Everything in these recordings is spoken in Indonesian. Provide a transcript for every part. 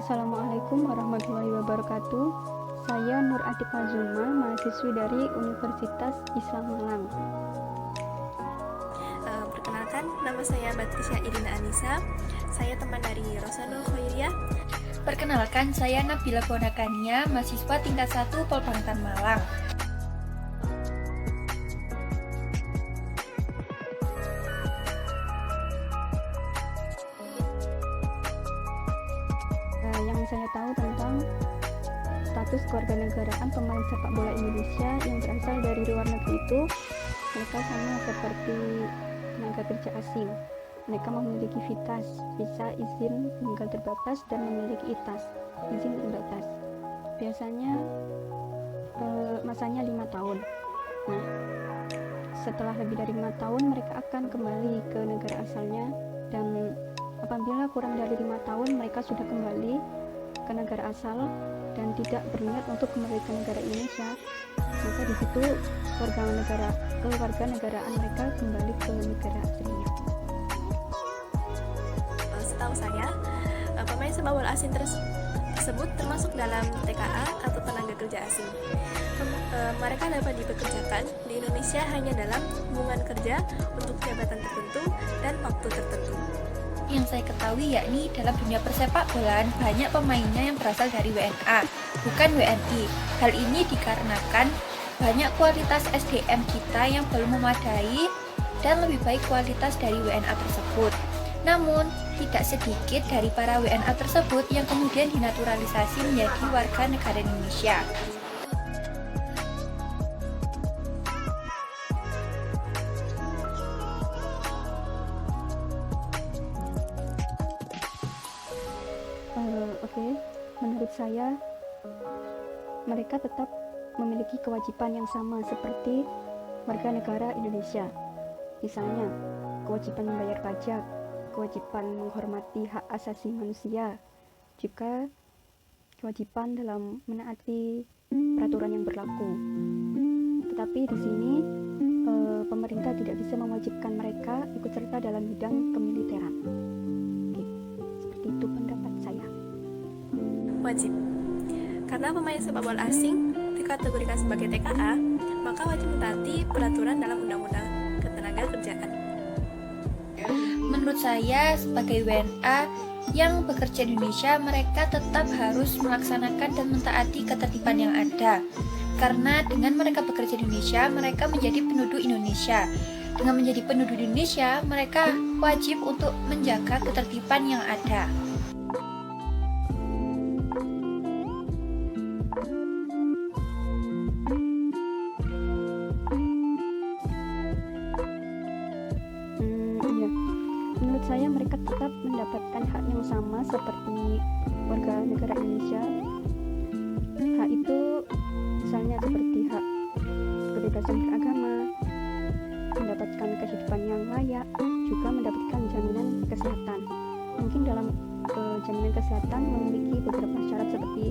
Assalamualaikum warahmatullahi wabarakatuh. Saya Nur Atika Zuma, mahasiswi dari Universitas Islam Malang. Perkenalkan, nama saya Batrisya Irina Anissa. Saya teman dari Rosanul Khairiyah. Perkenalkan, saya Nabila Bonakania, mahasiswa tingkat 1 Polbangtan Malang. Yang saya tahu tentang status kewarganegaraan pemain sepak bola Indonesia yang berasal dari luar negeri itu, mereka sama seperti tenaga kerja asing. Mereka memiliki visa izin tinggal terbatas dan memiliki ITAS, izin terbatas. Biasanya masanya 5 tahun. Nah, setelah lebih dari 5 tahun mereka akan kembali ke negara asalnya, dan apabila kurang dari 5 tahun mereka sudah kembali ke negara asal dan tidak berniat untuk kembali ke negara Indonesia, maka di situ kewarganegaraan mereka kembali ke negara aslinya. Setahu saya, pemain sepak bola asing tersebut termasuk dalam TKA atau tenaga kerja asing. Mereka dapat dipekerjakan di Indonesia hanya dalam hubungan kerja untuk jabatan tertentu dan waktu tertentu. Yang saya ketahui yakni dalam dunia persepak bolaan banyak pemainnya yang berasal dari WNA, bukan WNI. Hal ini dikarenakan banyak kualitas SDM kita yang belum memadai dan lebih baik kualitas dari WNA tersebut. Namun, tidak sedikit dari para WNA tersebut yang kemudian dinaturalisasi menjadi warga negara Indonesia. Menurut saya mereka tetap memiliki kewajiban yang sama seperti warga negara Indonesia. Misalnya, kewajiban membayar pajak, kewajiban menghormati hak asasi manusia, juga kewajiban dalam menaati peraturan yang berlaku. Tetapi di sini pemerintah tidak bisa mewajibkan mereka ikut serta dalam bidang kemiliteran. Oke, seperti itu pendapat saya. Wajib. Karena pemain sepak bola asing dikategorikan sebagai TKA, maka wajib mentaati peraturan dalam Undang-Undang Ketenagakerjaan. Menurut saya, sebagai WNA yang bekerja di Indonesia, mereka tetap harus melaksanakan dan mentaati ketertiban yang ada. Karena dengan mereka bekerja di Indonesia, mereka menjadi penduduk Indonesia. Dengan menjadi penduduk Indonesia, mereka wajib untuk menjaga ketertiban yang ada. mereka tetap mendapatkan hak yang sama seperti warga negara Indonesia. Hak itu misalnya seperti hak kebebasan beragama, mendapatkan kehidupan yang layak, juga mendapatkan jaminan kesehatan. Mungkin dalam jaminan kesehatan memiliki beberapa syarat seperti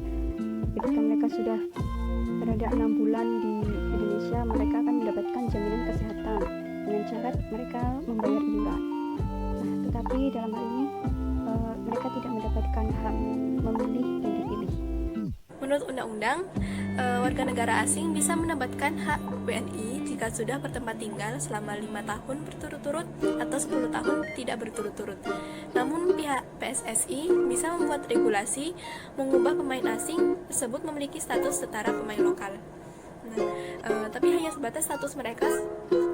ketika mereka sudah berada 6 bulan di Indonesia, mereka akan mendapatkan jaminan kesehatan dengan syarat mereka membayar iuran. Nah, tetapi dalam hal ini mereka tidak mendapatkan hak memilih dan dipilih. Menurut undang-undang, warga negara asing bisa mendapatkan hak WNI jika sudah bertempat tinggal selama 5 tahun berturut-turut atau 10 tahun tidak berturut-turut. Namun pihak PSSI bisa membuat regulasi mengubah pemain asing tersebut memiliki status setara pemain lokal. Tapi hanya sebatas status mereka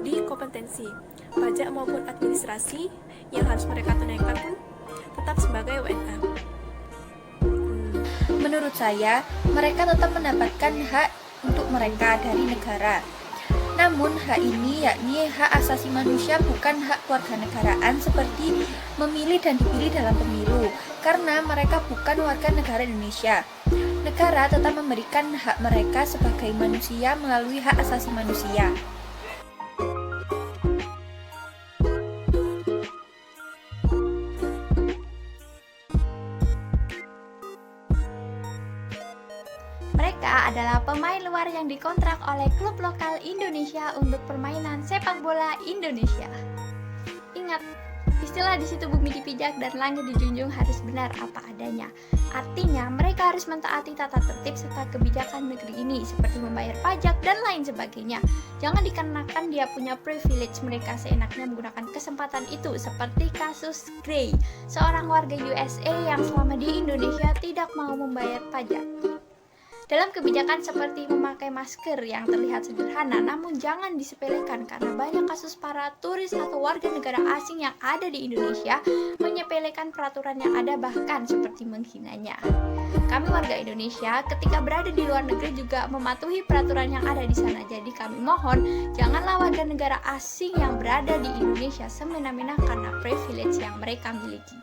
di kompetensi, pajak maupun administrasi yang harus mereka tunaikan pun tetap sebagai WNA. Menurut saya, mereka tetap mendapatkan hak untuk mereka dari negara. Namun hak ini yakni hak asasi manusia, bukan hak kewarganegaraan seperti memilih dan dipilih dalam pemilu, karena mereka bukan warga negara Indonesia. Negara tetap memberikan hak mereka sebagai manusia melalui hak asasi manusia. Mereka adalah pemain luar yang dikontrak oleh klub lokal Indonesia untuk permainan sepak bola Indonesia. Ingat, istilah di situ bumi dipijak dan langit dijunjung harus benar apa adanya. Artinya, mereka harus mentaati tata tertib serta kebijakan negeri ini seperti membayar pajak dan lain sebagainya. Jangan dikarenakan dia punya privilege, mereka seenaknya menggunakan kesempatan itu seperti kasus Gray, seorang warga USA yang selama di Indonesia tidak mau membayar pajak. Dalam kebijakan seperti memakai masker yang terlihat sederhana, namun jangan disepelekan karena banyak kasus para turis atau warga negara asing yang ada di Indonesia menyepelekan peraturan yang ada, bahkan seperti menghinanya. Kami warga Indonesia ketika berada di luar negeri juga mematuhi peraturan yang ada di sana. Jadi kami mohon janganlah warga negara asing yang berada di Indonesia semena-mena karena privilege yang mereka miliki.